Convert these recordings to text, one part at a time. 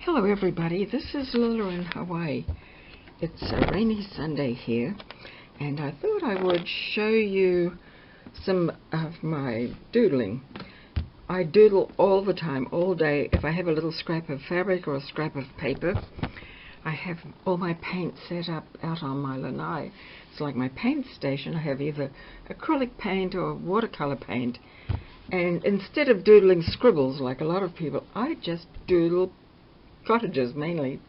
Hello everybody, this is Lilla in Hawaii. It's a rainy Sunday here, and I thought I would show you some of my doodling. I doodle all the time, all day. If I have a little scrap of fabric or a scrap of paper, I have all my paint set up out on my lanai. It's like my paint station. I have either acrylic paint or watercolor paint. And instead of doodling scribbles like a lot of people, I just doodle cottages mainly.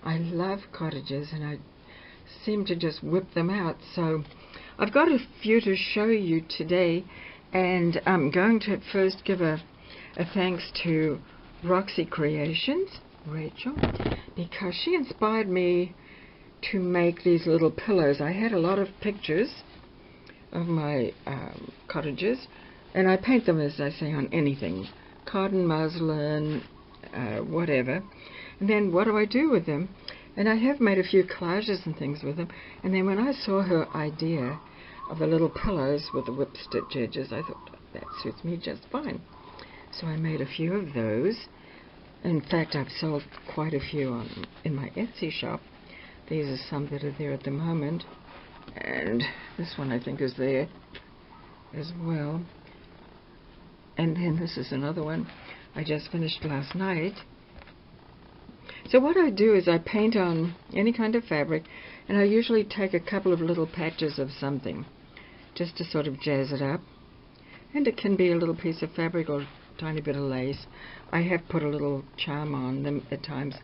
I love cottages and I seem to just whip them out. So I've got a few to show you today, and I'm going to first give a thanks to Roxy Creations, Rachel, because she inspired me to make these little pillows. I had a lot of pictures of my cottages, and I paint them, as I say, on anything, cotton, muslin, whatever. And then what do I do with them? And I have made a few collages and things with them. And then when I saw her idea of the little pillows with the whip stitch edges, I thought, that suits me just fine. So I made a few of those. In fact, I've sold quite a few in my Etsy shop. These are some that are there at the moment. And this one I think is there as well. And then this is another one I just finished last night. So what I do is I paint on any kind of fabric, and I usually take a couple of little patches of something just to sort of jazz it up. And it can be a little piece of fabric or a tiny bit of lace. I have put a little charm on them at times.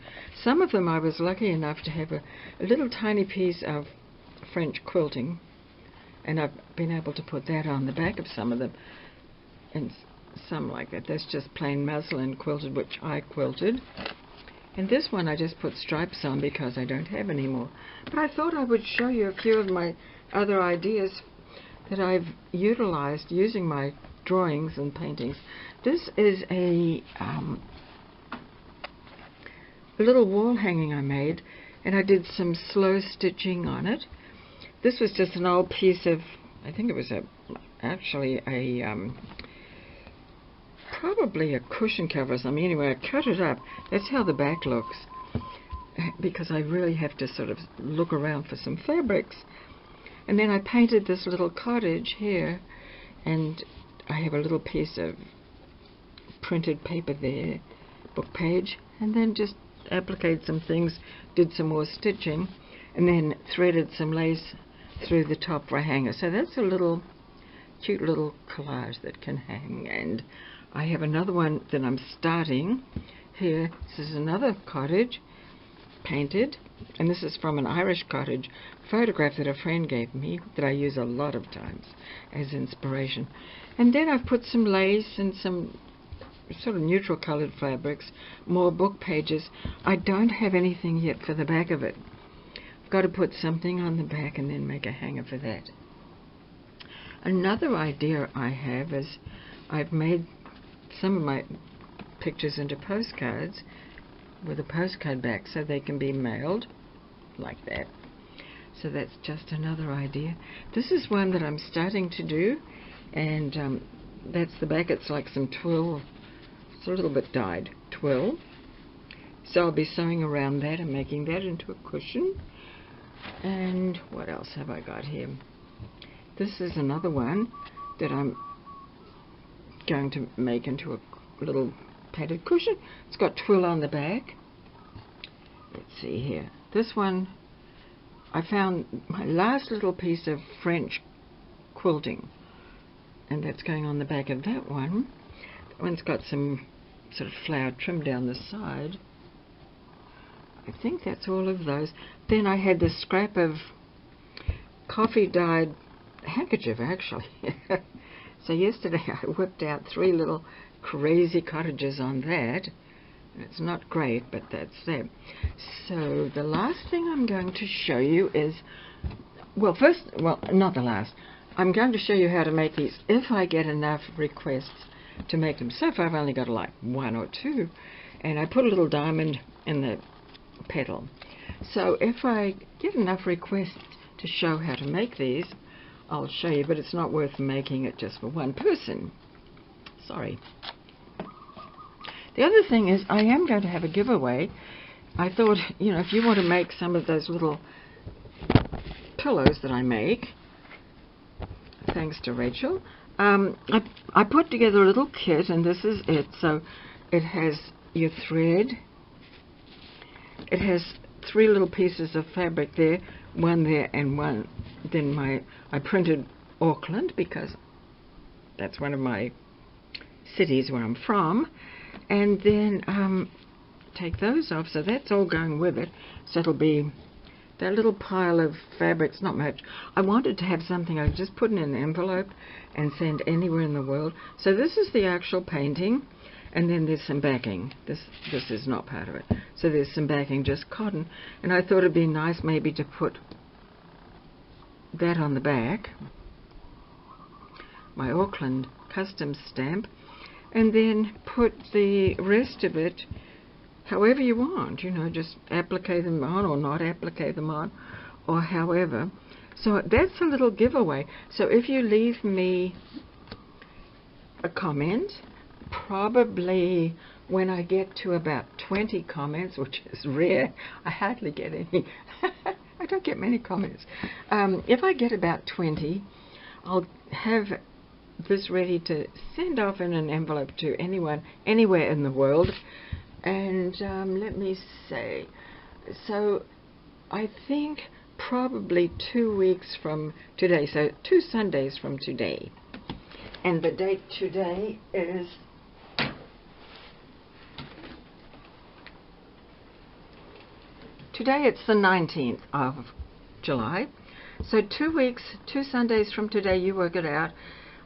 Some of them I was lucky enough to have a little tiny piece of French quilting, and I've been able to put that on the back of some of them, and some like that. That's just plain muslin quilted, which I quilted. And this one I just put stripes on because I don't have any more. But I thought I would show you a few of my other ideas that I've utilized using my drawings and paintings. This is a little wall hanging I made, and I did some slow stitching on it. This was just an old piece of, I think it was actually probably a cushion cover or something. Anyway, I cut it up. That's how the back looks, because I really have to sort of look around for some fabrics. And then I painted this little cottage here, and I have a little piece of printed paper there, book page, and then just appliqued some things, did some more stitching, and then threaded some lace through the top for a hanger. So that's a little cute little collage that can hang. And I have another one that I'm starting here. This is another cottage painted, and this is from an Irish cottage photograph that a friend gave me that I use a lot of times as inspiration. And then I've put some lace and some sort of neutral colored fabrics, more book pages. I don't have anything yet for the back of it. I've got to put something on the back and then make a hanger for that. Another idea I have is I've made some of my pictures into postcards with a postcard back so they can be mailed like that. So that's just another idea. This is one that I'm starting to do, and that's the back. It's like some twill. It's a little bit dyed twill. So I'll be sewing around that and making that into a cushion. And what else have I got here? This is another one that I'm going to make into a little padded cushion. It's got twill on the back. Let's see here. This one, I found my last little piece of French quilting, and that's going on the back of that one. That one's got some sort of flower trim down the side. I think that's all of those. Then I had this scrap of coffee dyed handkerchief, actually. So yesterday I whipped out 3 little crazy cottages on that. It's not great, but that's that. So the last thing I'm going to show you is, well, not the last. I'm going to show you how to make these if I get enough requests to make them. So far I've only got like 1 or 2, and I put a little diamond in the petal. So if I get enough requests to show how to make these, I'll show you, but it's not worth making it just for one person. Sorry. The other thing is I am going to have a giveaway. I thought, you know, if you want to make some of those little pillows that I make, thanks to Rachel, I put together a little kit, and this is it. So it has your thread. It has 3 little pieces of fabric there, one there and one. Then I printed Auckland because that's one of my cities where I'm from. And then take those off. So that's all going with it. So it'll be that little pile of fabric's not much. I wanted to have something I could just put in an envelope and send anywhere in the world. So this is the actual painting, and then there's some backing. This is not part of it. So there's some backing, just cotton. And I thought it'd be nice maybe to put that on the back, my Auckland custom stamp, and then put the rest of it however you want, you know, just applique them on or not applique them on, or however. So that's a little giveaway. So if you leave me a comment, probably when I get to about 20 comments, which is rare, I hardly get any. I don't get many comments. If I get about 20, I'll have this ready to send off in an envelope to anyone, anywhere in the world. And let me say, so I think probably 2 weeks from today, so 2 Sundays from today. And the date today is it's the 19th of July. So 2 weeks, 2 Sundays from today, you work it out,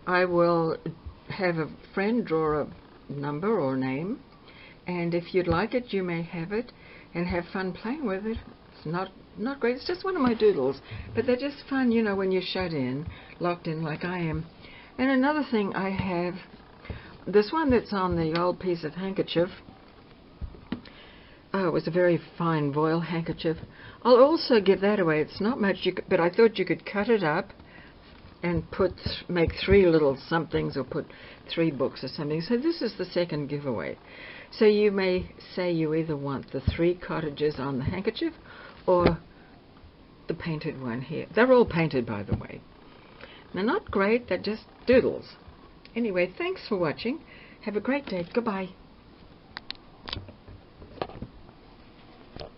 I will have a friend draw a number or name. And if you'd like it, you may have it and have fun playing with it. It's not great. It's just one of my doodles. But they're just fun, you know, when you're shut in, locked in like I am. And another thing I have, this one that's on the old piece of handkerchief. Oh, it was a very fine voile handkerchief. I'll also give that away. It's not much, but I thought you could cut it up and make 3 little somethings, or put 3 books or something. So this is the second giveaway. So you may say you either want the 3 cottages on the handkerchief or the painted one here. They're all painted, by the way. They're not great, they're just doodles. Anyway, thanks for watching. Have a great day. Goodbye.